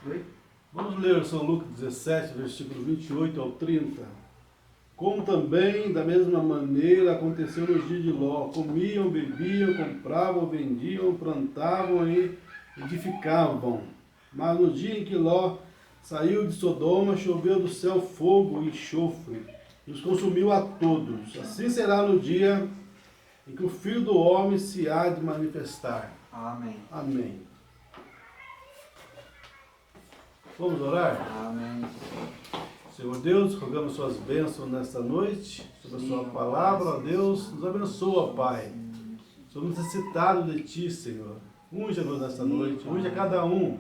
Oi? Vamos ler São Lucas 17, versículo 28 ao 30. Como também, da mesma maneira, aconteceu nos dias de Ló. Comiam, bebiam, compravam, vendiam, plantavam e edificavam. Mas no dia em que Ló saiu de Sodoma, choveu do céu fogo e enxofre, e os consumiu a todos. Assim será no dia em que o Filho do Homem se há de manifestar. Amém. Amém. Vamos orar? Amém. Senhor Deus, rogamos suas bênçãos nesta noite, sobre a sua Sim, palavra, ó Pai. Deus, nos abençoa, Pai. Somos necessitados de Ti, Senhor. Unja-nos nesta noite, unja cada um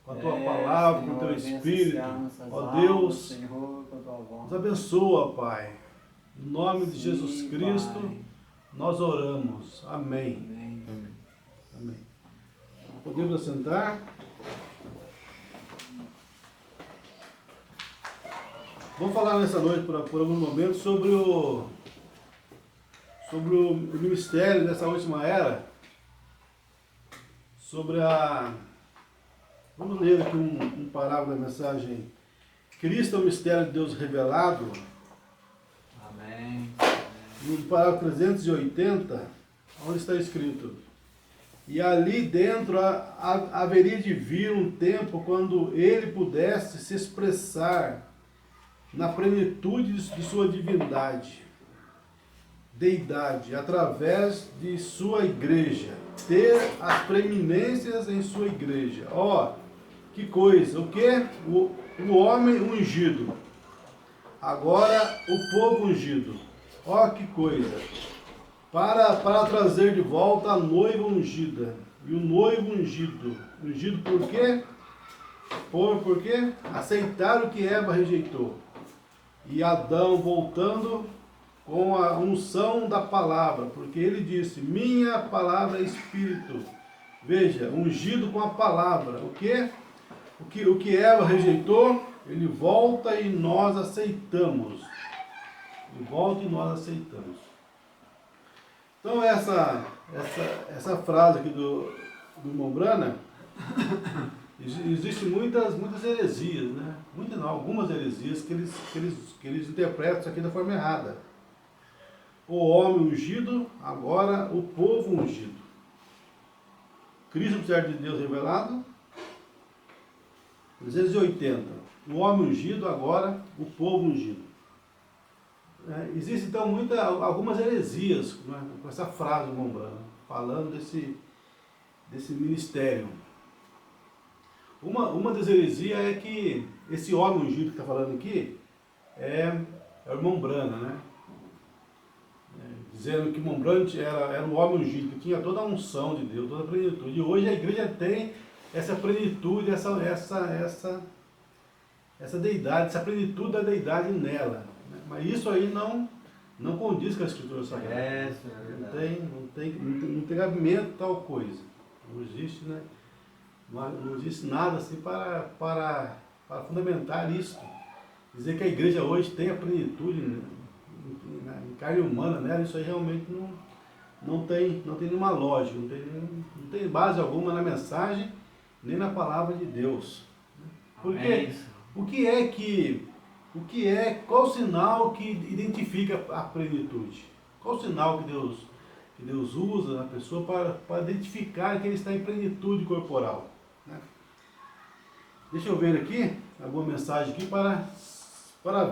com a Tua palavra, com o Teu Espírito. Ó Deus, Senhor, com a tua voz. nos abençoa, Pai. Em nome de Sim, Jesus Cristo, Pai. nós oramos. Amém. Amém. Amém. Podemos assentar? Vamos falar nessa noite, por alguns momentos, sobre o ministério dessa última era. Vamos ler aqui um parágrafo da mensagem. Cristo é o mistério de Deus revelado. Amém. No parágrafo 380, onde está escrito: e ali dentro haveria de vir um tempo quando ele pudesse se expressar na plenitude de sua divindade, deidade, através de sua igreja, ter as preeminências em sua igreja. Ó, que coisa! O que? O homem ungido. Agora o povo ungido. Ó, que coisa! Para trazer de volta a noiva ungida. E o noivo ungido. Ungido por quê? Por quê? Aceitar o que Eva rejeitou. E Adão voltando com a unção da palavra, porque ele disse: minha palavra é espírito. Veja, ungido com a palavra. O que Eva rejeitou, ele volta e nós aceitamos. Ele volta e nós aceitamos. Então essa frase aqui do irmão Brana, existem muitas heresias, né? Muitas não, algumas heresias que eles interpretam isso aqui da forma errada. O homem ungido, agora o povo ungido. Cristo, mistério de Deus revelado. 380. O homem ungido, agora o povo ungido. Existem então algumas heresias, né, com essa frase do Mombrana, falando desse ministério. Uma das heresias é que esse homem ungido que está falando aqui é o irmão Brana, né? Dizendo que Mombrana era o homem ungido, que tinha toda a unção de Deus, toda a plenitude. E hoje a igreja tem essa plenitude, essa deidade, essa plenitude da deidade nela. Né? Mas isso aí não condiz com a Escritura Sagrada. Não tem cabimento tal coisa. Não existe, né? Não existe nada assim para fundamentar isso. Dizer que a igreja hoje tem a plenitude, né, em carne humana nela, isso aí realmente não tem nenhuma lógica, não tem base alguma na mensagem, nem na palavra de Deus. Porque qual o sinal que identifica a plenitude? Qual o sinal que Deus usa na pessoa para identificar que ele está em plenitude corporal? Né? Deixa eu ver aqui, alguma mensagem aqui para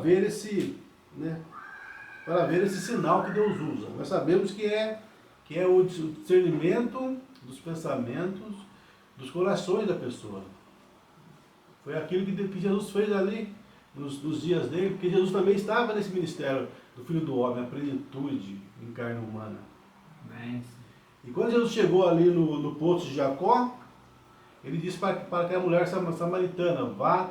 ver esse sinal que Deus usa. Nós sabemos que é o discernimento dos pensamentos, dos corações da pessoa. Foi aquilo que Jesus fez ali nos dias dele, porque Jesus também estava nesse ministério do Filho do Homem, a plenitude em carne humana. Amém. E quando Jesus chegou ali no poço de Jacó, ele disse para aquela mulher samaritana: vá,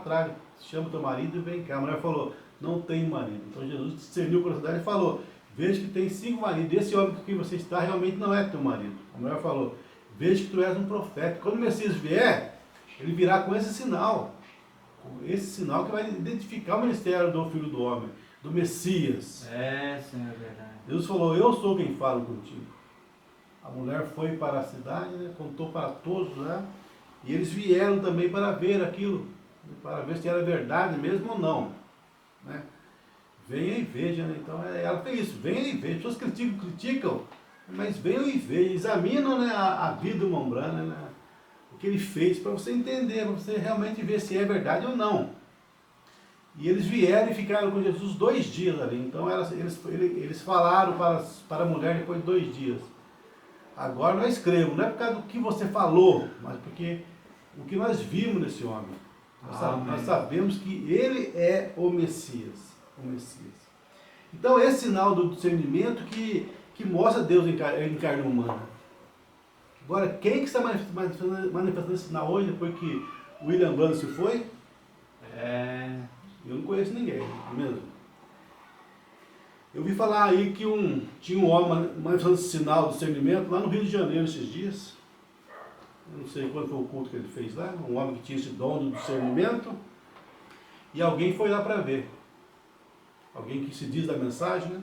chama teu marido e vem cá. A mulher falou: não tenho marido. Então Jesus discerniu o coração dela e falou: veja que tem 5 maridos, esse homem que você está realmente não é teu marido. A mulher falou: veja que tu és um profeta. Quando o Messias vier, ele virá com esse sinal que vai identificar o ministério do Filho do Homem, do Messias. Senhor, é verdade. Jesus falou: eu sou quem falo contigo. A mulher foi para a cidade, né, contou para todos lá, E eles vieram também para ver aquilo, para ver se era verdade mesmo ou não. Né? Venha e veja, né? Então ela fez isso, venha e veja. As pessoas criticam, mas venham e vejam, examinam, né, a vida do Mombrana, né? O que ele fez, para você entender, para você realmente ver se é verdade ou não. E eles vieram e ficaram com Jesus 2 dias ali. Então eles falaram para a mulher depois de 2 dias. Agora nós cremos, não é por causa do que você falou, mas porque o que nós vimos nesse homem. Nós sabemos que ele é o Messias. O Messias. Então esse sinal do discernimento que mostra Deus em carne humana. Agora, quem que está manifestando esse sinal hoje, depois que William Branham se foi? Eu não conheço ninguém, mesmo. Eu vi falar aí que tinha um homem manifestando esse sinal do discernimento lá no Rio de Janeiro esses dias. Eu não sei quando foi o culto que ele fez lá. Um homem que tinha esse dom do discernimento. E alguém foi lá para ver. Alguém que se diz da mensagem, né?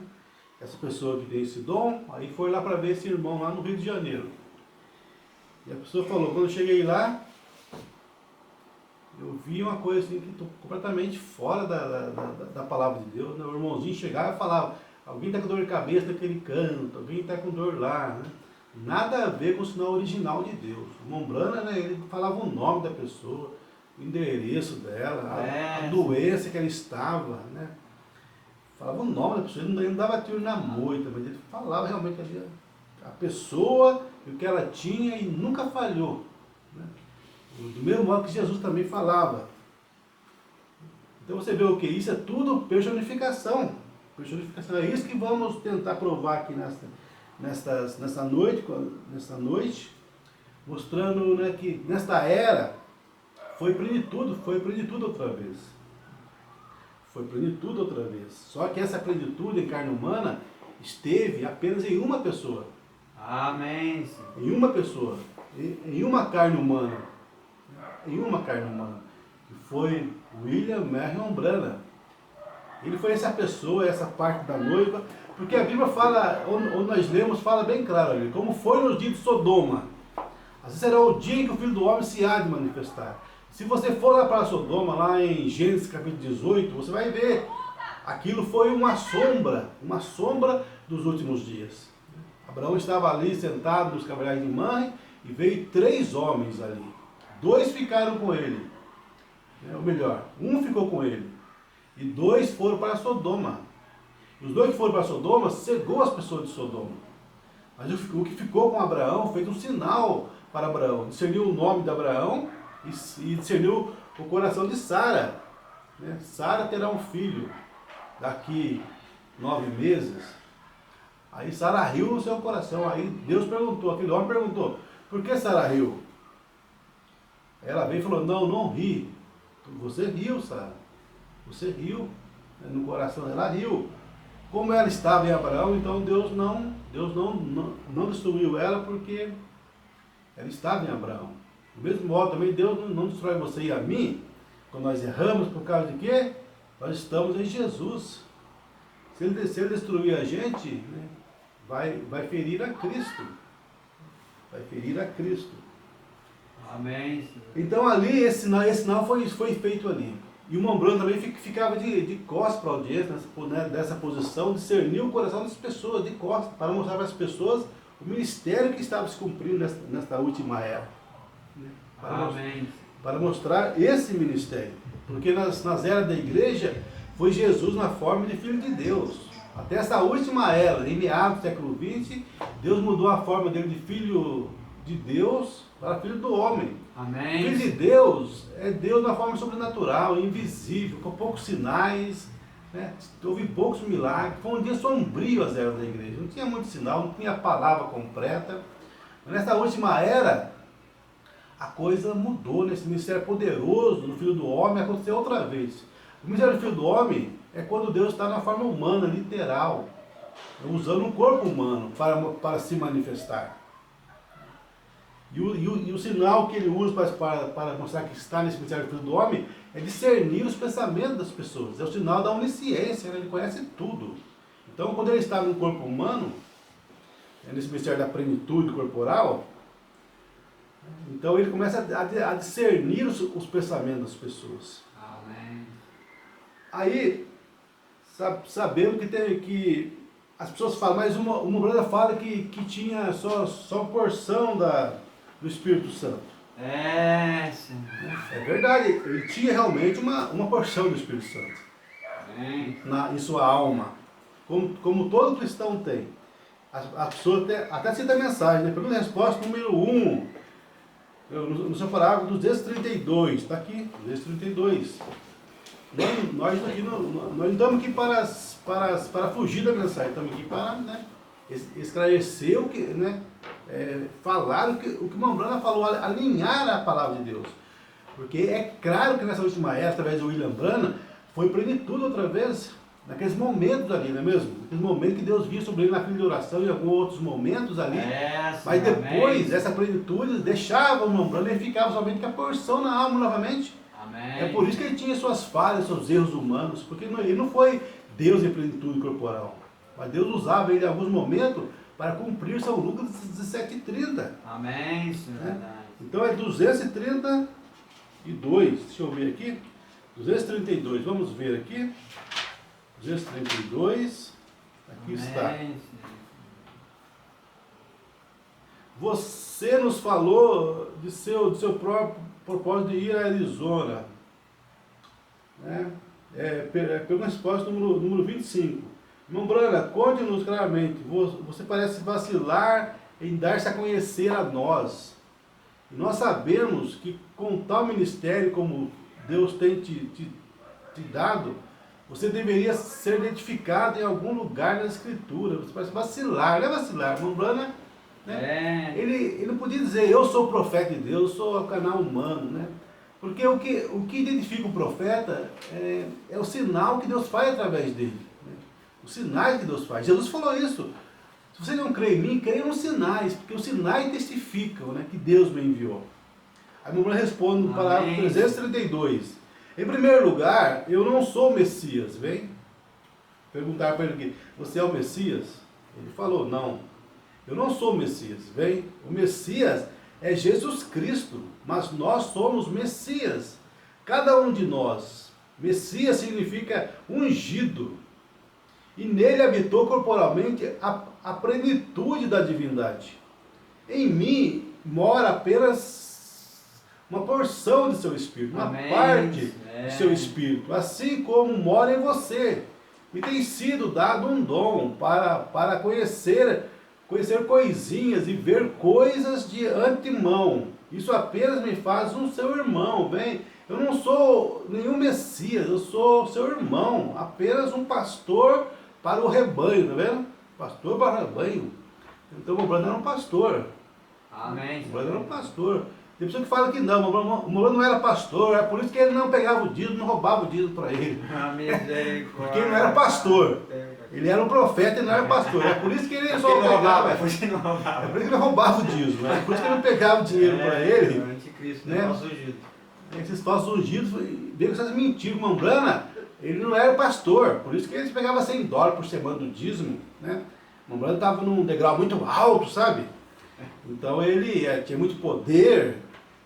Essa pessoa que tem esse dom, aí foi lá para ver esse irmão lá no Rio de Janeiro. E a pessoa falou, quando eu cheguei lá, eu vi uma coisa assim que estou completamente fora da palavra de Deus. Né? O irmãozinho chegava e falava, alguém está com dor de cabeça naquele canto, alguém está com dor lá. Né? Nada a ver com o sinal original de Deus. O Mombrana, né, ele falava o nome da pessoa, o endereço dela, a doença que ela estava, né? Falava o nome da pessoa, ele não dava tiro na moita, mas ele falava realmente ali a pessoa e o que ela tinha e nunca falhou. Né? Do mesmo modo que Jesus também falava. Então você vê o que? Isso é tudo personificação. Personificação. É isso que vamos tentar provar aqui nessa noite, mostrando, né, que nesta era foi plenitude outra vez. Foi plenitude outra vez. Só que essa plenitude em carne humana esteve apenas em uma pessoa. Amém. Em uma pessoa. Em uma carne humana. Em uma carne humana. Que foi William Marion Branham. Ele foi essa pessoa, essa parte da noiva. Porque a Bíblia fala, onde nós lemos, fala bem claro ali. Como foi nos dias de Sodoma. Assim será o dia em que o Filho do Homem se há de manifestar. Se você for lá para Sodoma, lá em Gênesis capítulo 18, você vai ver, aquilo foi uma sombra dos últimos dias. Abraão estava ali sentado nos cavalheiros de Mamre e veio 3 homens ali. 2 ficaram com ele, ou melhor, um ficou com ele, e 2 foram para Sodoma. E os 2 que foram para Sodoma, cegou as pessoas de Sodoma. Mas o que ficou com Abraão fez um sinal para Abraão, discerniu o nome de Abraão, e discerniu o coração de Sara. Né? Sara terá um filho daqui 9 meses. Aí Sara riu no seu coração. Aí Deus perguntou, aquele homem perguntou, por que Sara riu? Ela veio e falou, não ri. Você riu, Sara. Você riu. No coração dela riu. Como ela estava em Abraão, então Deus não destruiu ela porque ela estava em Abraão. Do mesmo modo também Deus não destrói você e a mim, quando nós erramos, por causa de quê? Nós estamos em Jesus. Se ele destruir a gente, né, vai ferir a Cristo. Vai ferir a Cristo. Amém. Então ali, esse sinal foi feito ali. E o Mombrana também ficava de costas para a audiência, dessa posição, discernir o coração das pessoas, de costas, para mostrar para as pessoas o ministério que estava se cumprindo nesta última era. Para mostrar esse ministério. Porque nas eras da igreja, foi Jesus na forma de Filho de Deus. Até essa última era, em meados do século XX, Deus mudou a forma dele de Filho de Deus para Filho do homem. Amém. Filho de Deus é Deus na forma sobrenatural, invisível, com poucos sinais, né? Houve poucos milagres. Foi um dia sombrio as eras da igreja. Não tinha muito sinal, não tinha palavra completa. Mas nessa última era, a coisa mudou, nesse ministério poderoso do Filho do Homem, aconteceu outra vez. O ministério do Filho do Homem é quando Deus está na forma humana, literal, usando um corpo humano para se manifestar. E o sinal que ele usa para mostrar que está nesse ministério do Filho do Homem é discernir os pensamentos das pessoas. É o sinal da onisciência, ele conhece tudo. Então, quando ele está no corpo humano, nesse ministério da plenitude corporal, Então ele começa a discernir os pensamentos das pessoas. Amém. Aí sabemos que as pessoas falam, mas uma brother fala que tinha só porção do Espírito Santo. É, Senhor. É verdade, ele tinha realmente uma porção do Espírito Santo Amém. em sua alma, como todo cristão tem. A pessoa até cita a mensagem, né? Pergunta e resposta número 1, no seu parágrafo 232, está aqui, 232. Nós não estamos aqui para fugir da mensagem, estamos aqui para, né, esclarecer o que, né, falar o que o Mambrana falou, alinhar a palavra de Deus. Porque é claro que nessa última era, através do William Branham, foi plenitude outra vez, naqueles momentos ali, não é mesmo? Naqueles momentos que Deus via sobre ele na fila de oração e em alguns outros momentos ali. Mas depois, amém, essa plenitude deixava o Mambrana e ficava somente com a porção na alma novamente. Amém. É por isso que ele tinha suas falhas, seus erros humanos, porque ele não foi Deus em plenitude corporal. Mas Deus usava ele em alguns momentos para cumprir São Lucas 17:30. Amém, Senhor. Né? Então é 232, deixa eu ver aqui, 232, vamos ver aqui, 232, aqui amém, está. Senhor. Você nos falou de seu próprio propósito de ir a Arizona. Né? Pergunta e resposta número 25. Irmão Brana, conte-nos claramente. Você parece vacilar em dar-se a conhecer a nós. E nós sabemos que com tal ministério como Deus tem te dado, você deveria ser identificado em algum lugar na Escritura. Você parece vacilar, não é vacilar. Irmão Brana, né? Ele não podia dizer, eu sou o profeta de Deus, eu sou o canal humano, né? Porque o que identifica o profeta é o sinal que Deus faz através dele. Né? Os sinais que Deus faz. Jesus falou isso. Se você não crê em mim, creia nos sinais, porque os sinais testificam, né, que Deus me enviou. Aí meu irmão responde no parágrafo 332. Em primeiro lugar, eu não sou o Messias, vem? Perguntaram para ele aqui, você é o Messias? Ele falou, não. Eu não sou o Messias, vem? O Messias é Jesus Cristo, mas nós somos Messias. Cada um de nós. Messias significa ungido. E nele habitou corporalmente a plenitude da divindade. Em mim mora apenas uma porção de seu Espírito, uma amém, parte de seu Espírito, assim como mora em você. Me tem sido dado um dom para conhecer coisinhas e ver coisas de antemão. Isso apenas me faz um seu irmão, bem? Eu não sou nenhum Messias, eu sou seu irmão, apenas um pastor para o rebanho, tá vendo? Pastor para o rebanho. Então o Brando era um pastor. Amém. O Brando era um pastor. Tem pessoa que fala que não, o Brando não era pastor, é por isso que ele não pegava o dízimo, não roubava o dízimo para ele. Porque ele não era pastor. Ele era um profeta e não era pastor. É por isso que ele só pegava. É por isso que ele não roubava. É por isso que ele roubava o dízimo. É por isso que ele não pegava o dinheiro para ele. Anticristo, né? falso ungido. Esses falsos ungidos veio com essas mentiras. O Mambrana, ele não era pastor. Por isso que ele pegava $100 por semana do dízimo. Né? O Mambrana estava num degrau muito alto, sabe? Então ele tinha muito poder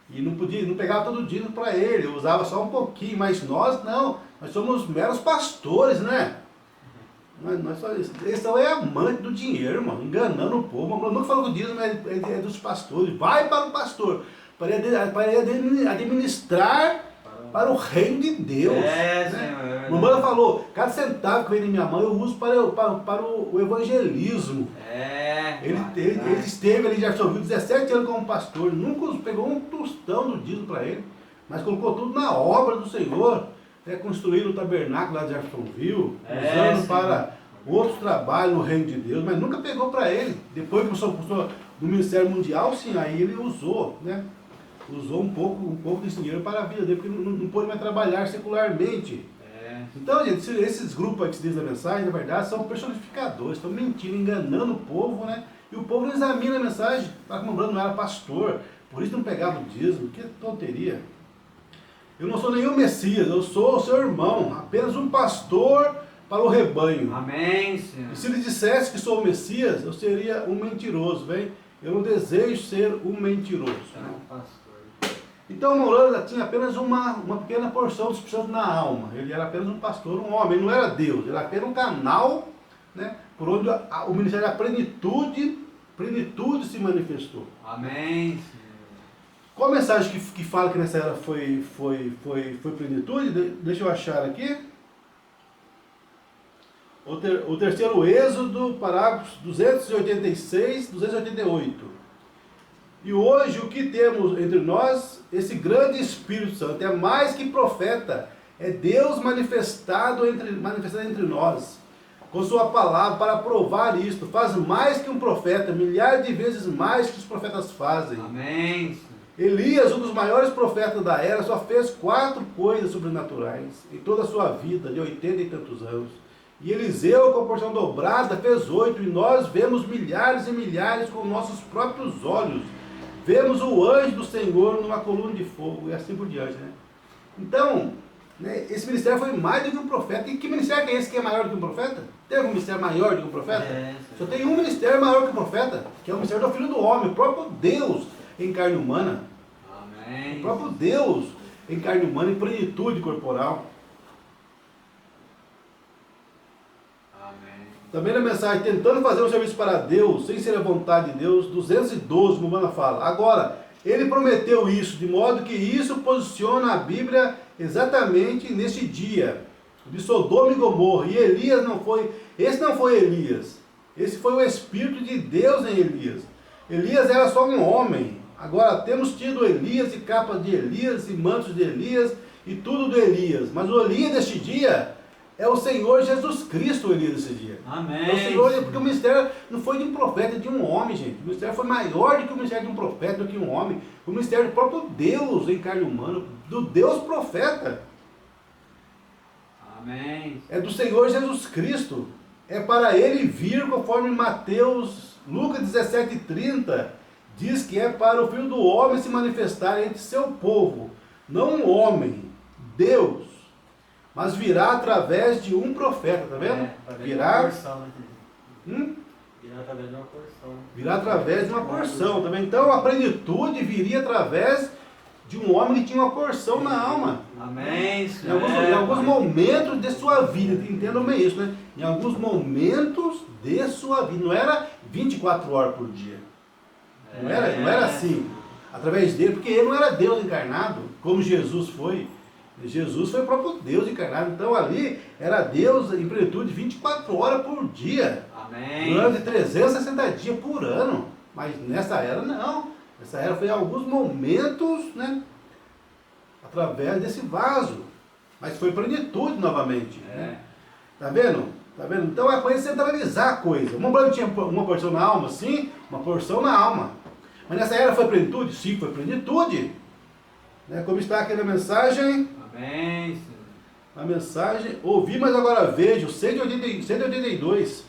e não pegava todo o dízimo para ele. Usava só um pouquinho. Mas nós não. Nós somos meros pastores, né? Eles são amantes do dinheiro, irmão, enganando o povo. O nunca falou que o dízimo é dos pastores. Vai para o pastor, para ele administrar para o reino de Deus. Né? Mamãe falou, cada centavo que vem na minha mão eu uso para o evangelismo. Ele esteve ali, já absorveu 17 anos como pastor, nunca pegou um tostão do dízimo para ele, mas colocou tudo na obra do Senhor. Construíram o tabernáculo lá de Jeffersonville, usando para outros trabalhos no reino de Deus, mas nunca pegou para ele. Depois que começou no Ministério Mundial, sim, aí ele usou, né? Usou um pouco desse dinheiro para a vida dele, porque não pôde mais trabalhar secularmente. Então, gente, esses grupos aí que se diz a mensagem, na verdade, são personificadores, estão mentindo, enganando o povo, né? E o povo não examina a mensagem, para que o Mambrana não era pastor, por isso não pegava o dízimo, que tonteria. Eu não sou nenhum Messias, eu sou o seu irmão, apenas um pastor para o rebanho. Amém, Senhor. E se ele dissesse que sou o Messias, eu seria um mentiroso, vem? Eu não desejo ser um mentiroso. Não, pastor. Então Maurana tinha apenas uma pequena porção do Espírito Santo na alma. Ele era apenas um pastor, um homem, ele não era Deus, ele era apenas um canal, né, por onde o ministério da plenitude se manifestou. Amém, Senhor. Qual a mensagem que fala que nessa era foi plenitude? Deixa eu achar aqui. O terceiro Êxodo, parágrafos 286, 288. E hoje o que temos entre nós, esse grande Espírito Santo, é mais que profeta, é Deus manifestado entre nós, com sua palavra, para provar isto. Faz mais que um profeta, milhares de vezes mais que os profetas fazem. Amém, Senhor. Elias, um dos maiores profetas da era, só fez 4 coisas sobrenaturais em toda a sua vida, de 80 e tantos anos. E Eliseu, com a porção dobrada, fez 8, e nós vemos milhares e milhares com nossos próprios olhos. Vemos o anjo do Senhor numa coluna de fogo, e assim por diante, né? Então, né, esse ministério foi mais do que um profeta. E que ministério é esse que é maior do que um profeta? Tem algum ministério maior do que um profeta? Só tem um ministério maior que um profeta, que é o ministério do Filho do Homem, o próprio Deus em carne humana. Amém. O próprio Deus em carne humana, em plenitude corporal. Amém. Também na mensagem, tentando fazer um serviço para Deus, sem ser a vontade de Deus, 212, Mumana fala. Agora, ele prometeu isso, de modo que isso posiciona a Bíblia exatamente neste dia, de Sodoma e Gomorra. E Elias não foi, esse não foi Elias, esse foi o Espírito de Deus em Elias. Elias era só um homem. Agora, temos tido Elias e capas de Elias e mantos de Elias e tudo do Elias. Mas o Elias deste dia é o Senhor Jesus Cristo, o Elias desse dia. Amém. É o Senhor, porque o ministério não foi de um profeta, de um homem, gente. O ministério foi maior do que o ministério de um profeta, do que um homem. O ministério do próprio Deus em carne humana, do Deus profeta. Amém. É do Senhor Jesus Cristo. É para ele vir, conforme Lucas 17:30, diz que é para o Filho do Homem se manifestar entre seu povo. Não um homem, Deus. Mas virá através de um profeta, tá vendo? Virá através de uma porção. Virá através de uma porção, tá vendo? Então a plenitude viria através de um homem que tinha uma porção na alma. Amém, Senhor. Em alguns momentos de sua vida, entendam bem isso, né? Em alguns momentos de sua vida. Não era 24 horas por dia. Não era assim. Através dele, porque ele não era Deus encarnado, como Jesus foi. Jesus foi o próprio Deus encarnado. Então ali era Deus em plenitude 24 horas por dia. Amém. Durante 360 dias por ano. Mas nessa era não. Nessa era foi em alguns momentos, né? Através desse vaso. Mas foi plenitude novamente. Né? Tá vendo? Tá vendo? Então é para centralizar a coisa. Uma branca tinha uma porção na alma, sim, uma porção na alma. Mas nessa era foi plenitude? Sim, foi plenitude. Né? Como está aqui na mensagem. Amém, Senhor. A mensagem, ouvi, mas agora vejo, 182.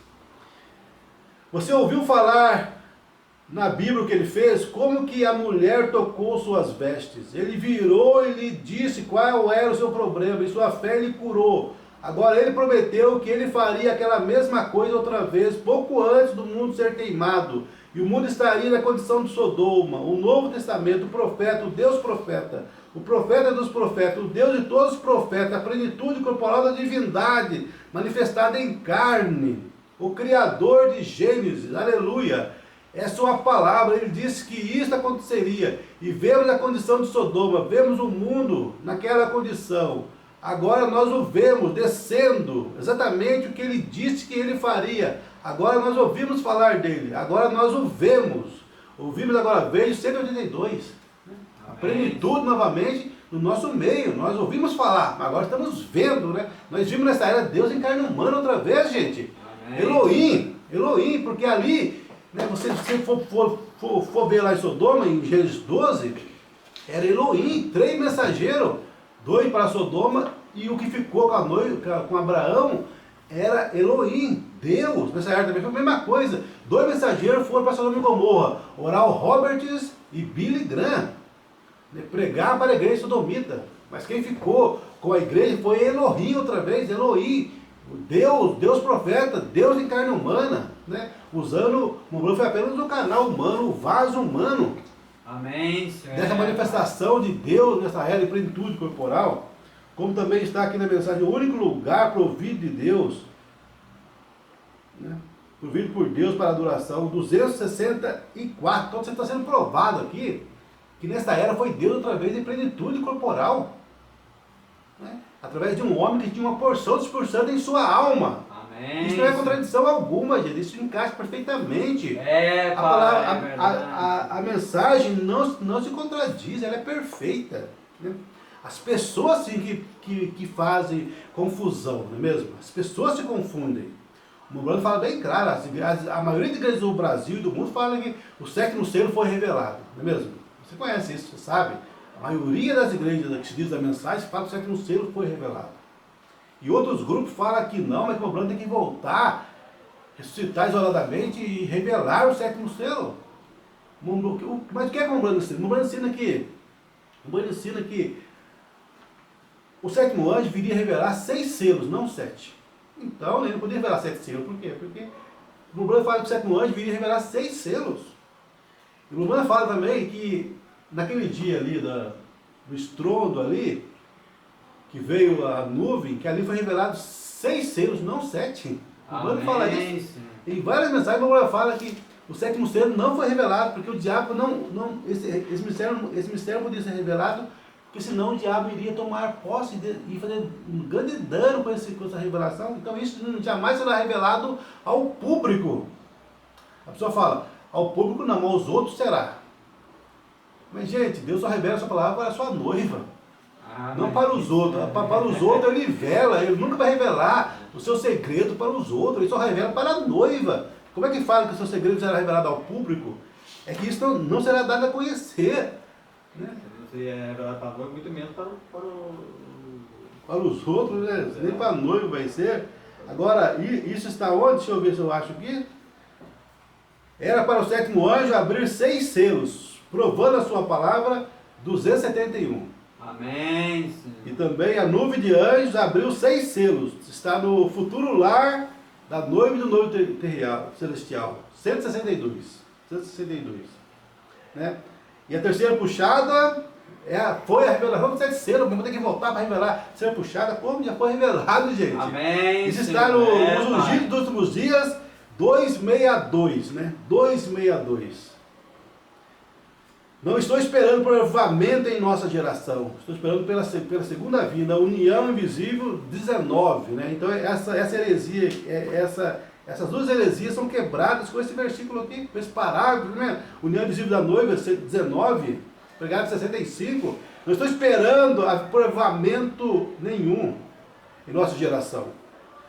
Você ouviu falar na Bíblia o que ele fez? Como que a mulher tocou suas vestes? Ele virou e lhe disse qual era o seu problema, e sua fé lhe curou. Agora ele prometeu que ele faria aquela mesma coisa outra vez, pouco antes do mundo ser queimado. E o mundo estaria na condição de Sodoma. O Novo Testamento, o profeta, o Deus profeta, o profeta dos profetas, o Deus de todos os profetas, a plenitude corporal da divindade, manifestada em carne, o Criador de Gênesis, aleluia, é sua palavra. Ele disse que isso aconteceria, e vemos a condição de Sodoma, vemos o mundo naquela condição. Agora nós o vemos descendo, exatamente o que ele disse que ele faria. Agora nós ouvimos falar dele, agora nós o vemos. Ouvimos agora, veio 182. A plenitude novamente no nosso meio. Nós ouvimos falar, mas agora estamos vendo, né? Nós vimos nessa era Deus em carne humana outra vez, gente. Amém. Elohim, porque ali, né, você for ver lá em Sodoma, em Gênesis 12, era Elohim, 3 mensageiros, 2 para Sodoma, e o que ficou com a noiva, com Abraão, era Elohim, Deus. Nessa era também foi a mesma coisa. 2 mensageiros foram para Sodoma e Gomorra, Oral Roberts e Billy Graham, pregar para a igreja sodomita. Mas quem ficou com a igreja foi Elohim outra vez, Elohim, Deus profeta, Deus em carne humana, né? Usando, Mombrão foi apenas o canal humano, o vaso humano, Amém, Senhor. dessa manifestação de Deus nessa era de plenitude corporal, como também está aqui na mensagem, o único lugar provido de Deus, né? Provido por Deus para adoração, 264. Então você está sendo provado aqui que nesta era foi Deus através de plenitude corporal, né? Através de um homem que tinha uma porção desperdiçada em sua alma. Amém. Isso não é contradição alguma, gente. Isso encaixa perfeitamente. É, A, palavra, Pai, é verdade. a mensagem não se contradiz, ela é perfeita, né? As pessoas sim que fazem confusão, não é mesmo? As pessoas se confundem. O Mombrano fala bem claro, a maioria das igrejas do Brasil e do mundo fala que o sétimo selo foi revelado, não é mesmo? Você conhece isso, você sabe? A maioria das igrejas que se diz da mensagem fala que o sétimo selo foi revelado. E outros grupos falam que não, mas que o Mombrano tem que voltar, ressuscitar isoladamente e revelar o sétimo selo. Mas o que é que o Mombrano ensina? O Mombrano ensina que o sétimo anjo viria revelar 6 selos, não 7. Então, ele não podia revelar 7 selos. Por quê? Porque o Mombrano fala que o sétimo anjo viria revelar 6 selos. E o Mombrano fala também que naquele dia ali do estrondo ali, que veio a nuvem, que ali foi revelado 6 selos, não 7. O Mombrano fala isso. Em várias mensagens o Mombrano fala que o sétimo selo não foi revelado, porque o diabo esse mistério não podia ser revelado, porque senão o diabo iria tomar posse e fazer um grande dano com essa revelação. Então isso jamais será revelado ao público. A pessoa fala, ao público não, aos outros será. Mas gente, Deus só revela a sua palavra para a sua noiva. Não para os outros. Para os outros ele revela, ele nunca vai revelar o seu segredo para os outros, ele só revela para a noiva. Como é que fala que o seu segredo será revelado ao público? É que isso não será dado a conhecer, né? Você é revelado para a noiva, muito menos para os outros, né? Nem para a noiva vai ser. Agora, isso está onde? Deixa eu ver se eu acho aqui. Era para o sétimo anjo abrir 6 selos, provando a sua palavra, 271. Amém, Senhor. E também a nuvem de anjos abriu 6 selos. Está no futuro lar da noiva e do noivo celestial. 162. 162. Né? E a terceira puxada foi a revelação do 7 selos. Vamos ter que voltar para revelar a terceira puxada. Como já foi revelado, gente. Amém. Isso está nos ungidos dos últimos dias, 262. Né? 262. Não estou esperando por avivamento em nossa geração. Estou esperando pela segunda vinda, a união invisível 19. Né? Então essa heresia, essas duas heresias são quebradas com esse versículo aqui, com esse parágrafo, né? União invisível da noiva, 19, pregado 65. Não estou esperando por avivamento nenhum em nossa geração.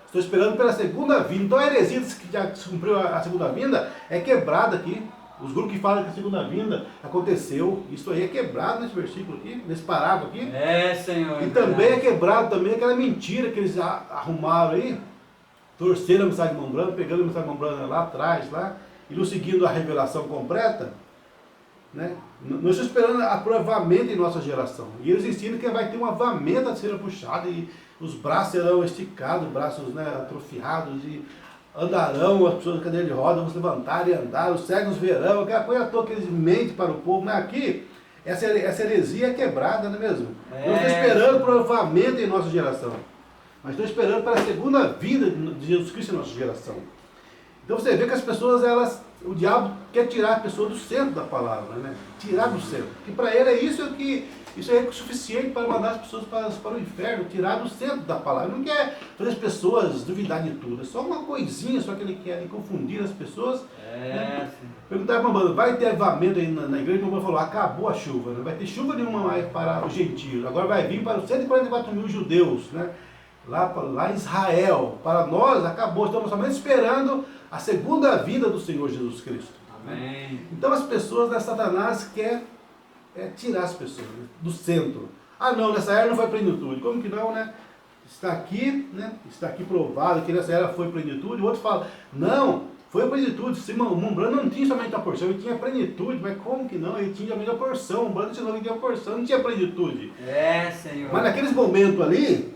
Estou esperando pela segunda vinda. Então a heresia que já se cumpriu a segunda vinda é quebrada aqui. Os grupos que falam que a segunda vinda aconteceu, isso aí é quebrado nesse versículo aqui, nesse parágrafo aqui. É, Senhor. E também é quebrado também aquela mentira que eles arrumaram aí, torceram a mensagem de Mombrano, pegando a mensagem de Mombrano lá atrás, lá, e não seguindo a revelação completa, né? Nós estamos esperando aprovamento em nossa geração. E eles ensinam que vai ter um avamento a ser puxado, e os braços serão esticados, braços, né, atrofiados, e andarão, as pessoas da cadeira de rodas vão se levantar e andar, os cegos verão, aquela coisa toda que eles mentem para o povo. Mas aqui, essa heresia é quebrada, não é mesmo? Nós estamos esperando por avivamento em nossa geração. Mas estamos esperando para a segunda vinda de Jesus Cristo em nossa geração. Então você vê que as pessoas, o diabo quer tirar a pessoa do centro da palavra, né? Tirar do centro. Que para ele isso é o suficiente para mandar as pessoas para o inferno, tirar do centro da palavra. Ele não quer fazer as pessoas duvidar de tudo. É só uma coisinha, só que ele quer confundir as pessoas. Né? Perguntar para o Mombrano, vai ter avivamento aí na igreja? O Mombrano falou, acabou a chuva. Não vai ter chuva nenhuma mais para os gentios. Agora vai vir para os 144 mil judeus, né? Lá em Israel. Para nós, acabou. Estamos somente esperando a segunda vinda do Senhor Jesus Cristo. Amém. Então as pessoas, Satanás quer tirar as pessoas, né, do centro. Ah não, nessa era não foi plenitude. Como que não, né? Está aqui, né? Está aqui provado que nessa era foi plenitude. O outro fala, não, foi plenitude. O Mombrano não tinha somente a porção, ele tinha plenitude. Mas como que não? Ele tinha somente a porção. O Mombrano tinha somente a porção, não tinha plenitude. É, Senhor. Mas naqueles momentos ali,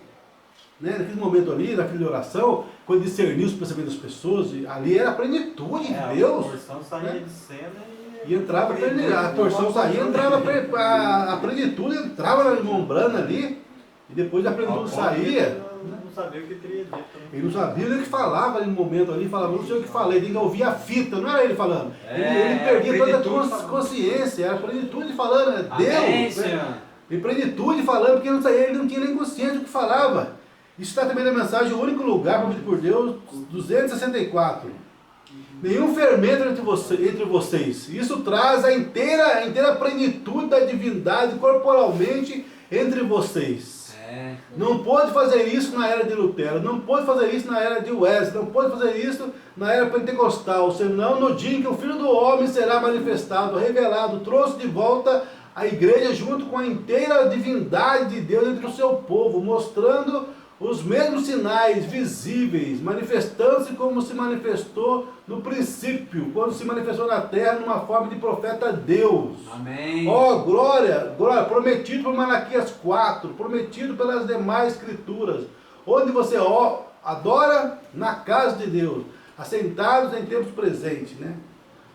né? Naquele momento ali, naquela oração, quando discernia os pensamentos das pessoas, ali era a plenitude de Deus. A porção saía né? de cena E entrava a torção saía, entrava a plenitude, entrava na membrana ali, e depois a plenitude saía. Não sabia o que teria dito. Ele não sabia o que falava ali no momento ali, falava, não sei o que falei, tem que ouvir a fita, não era ele falando. Ele perdia toda a consciência, era a plenitude falando, é Deus. Né? Em plenitude falando, porque ele não tinha nem consciência do que falava. Isso está também na mensagem, o único lugar prometido por Deus, 264. Nenhum fermento entre vocês. Isso traz a inteira plenitude da divindade corporalmente entre vocês. Não pôde fazer isso na era de Lutero, não pôde fazer isso na era de Wesley, não pôde fazer isso na era pentecostal, senão no dia em que o Filho do Homem será manifestado, revelado, trouxe de volta a igreja junto com a inteira divindade de Deus entre o seu povo, mostrando os mesmos sinais visíveis, manifestando-se como se manifestou no princípio, quando se manifestou na terra numa forma de profeta Deus. Amém. Ó, glória, prometido por Malaquias 4, prometido pelas demais escrituras, onde você adora na casa de Deus, assentados em tempos presentes, né?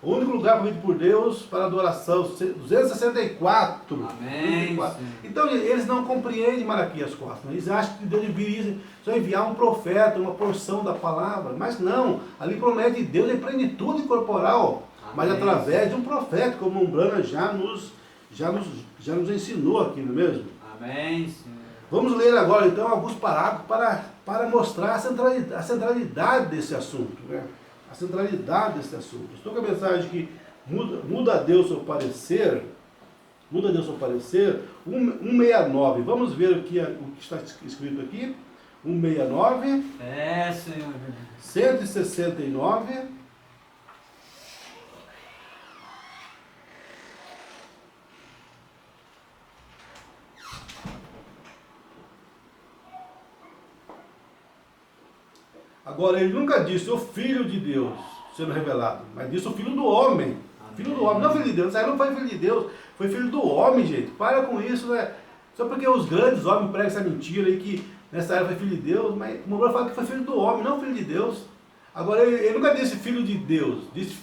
O único lugar prometido por Deus para adoração, 264. Amém. 264. Então eles não compreendem Malaquias 4. Né? Eles acham que Deus deveria só enviar um profeta, uma porção da palavra. Mas não, ali promete Deus em plenitude corporal. Amém. Mas através de um profeta, como o Umbanda já nos ensinou aqui, não é mesmo? Amém, Senhor. Vamos ler agora então alguns parágrafos para mostrar a centralidade desse assunto, né? A centralidade desse assunto. Estou com a mensagem que muda a Deus seu parecer, 169. Vamos ver o que está escrito aqui. 169. Senhor. 169. Agora, ele nunca disse o Filho de Deus sendo revelado, mas disse o Filho do Homem. Amém. Filho do Homem, não Filho de Deus. Aí não foi Filho de Deus, foi Filho do Homem, gente. Para com isso, né? Só porque os grandes homens pregam essa mentira aí que nessa era foi Filho de Deus, mas o Moura fala que foi Filho do Homem, não Filho de Deus. Agora, ele nunca disse Filho de Deus, disse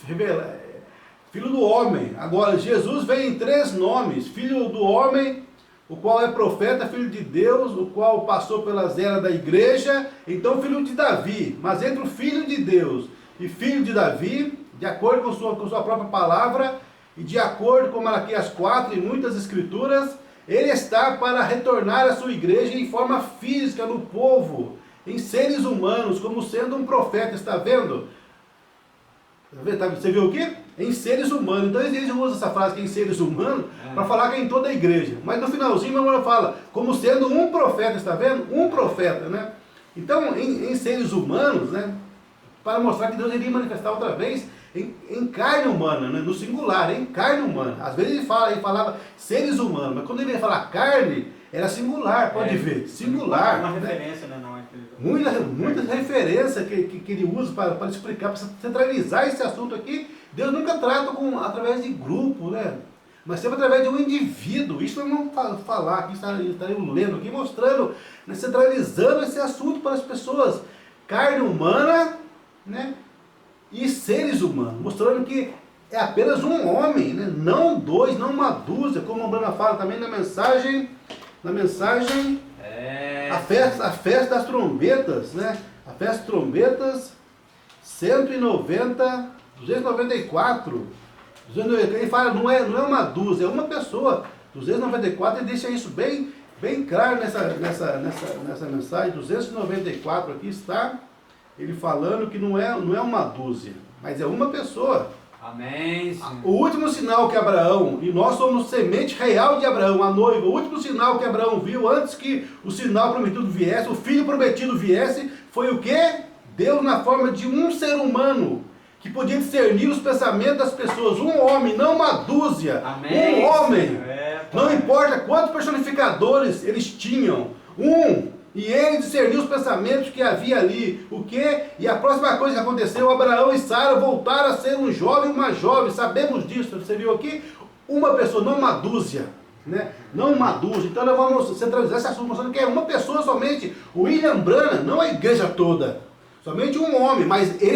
Filho do Homem. Agora, Jesus vem em 3 nomes: Filho do Homem, o qual é profeta, filho de Deus, o qual passou pelas eras da igreja, então filho de Davi. Mas entre o filho de Deus e filho de Davi, de acordo com sua própria palavra, e de acordo com Malaquias 4 e muitas escrituras, ele está para retornar à sua igreja em forma física no povo, em seres humanos, como sendo um profeta. Está vendo? Você viu o quê? Em seres humanos. Então eles usam essa frase que é em seres humanos para falar que é em toda a igreja. Mas no finalzinho meu irmão fala como sendo um profeta, está vendo? Um profeta, né? Então em seres humanos, né? Para mostrar que Deus iria manifestar outra vez em carne humana, né? No singular, em carne humana. Às vezes ele falava seres humanos, mas quando ele ia falar carne, era singular, pode ver, singular. Uma né? referência, né? Não, Muitas referências que ele usa para explicar, para centralizar esse assunto aqui. Deus nunca trata através de grupo, né? Mas sempre através de um indivíduo. Isso nós vamos falar aqui, estaremos lendo aqui, mostrando, né, centralizando esse assunto para as pessoas. Carne humana, né? E seres humanos, mostrando que é apenas um homem, né? Não 2, não uma dúzia, como a Umbanda fala também na mensagem, a festa das trombetas, né? A festa das trombetas, 294. Ele fala, não é uma dúzia, é uma pessoa. 294, ele deixa isso bem claro nessa mensagem. 294 aqui está ele falando que não é uma dúzia, mas é uma pessoa. Amém. O último sinal que Abraão, e nós somos semente real de Abraão, a noiva, o último sinal que Abraão viu antes que o sinal prometido viesse, o filho prometido viesse, foi o quê? Deus na forma de um ser humano, que podia discernir os pensamentos das pessoas, um homem, não uma dúzia. Amém. Um homem, não importa quantos personificadores eles tinham, e ele discerniu os pensamentos que havia ali. O quê? E a próxima coisa que aconteceu, Abraão e Sara voltaram a ser um jovem e uma jovem. Sabemos disso. Você viu aqui? Uma pessoa, não uma dúzia. né? Não uma dúzia. Então nós vamos centralizar esse assunto, mostrando que é uma pessoa somente. O William Branham, não a igreja toda. Somente um homem, mas ele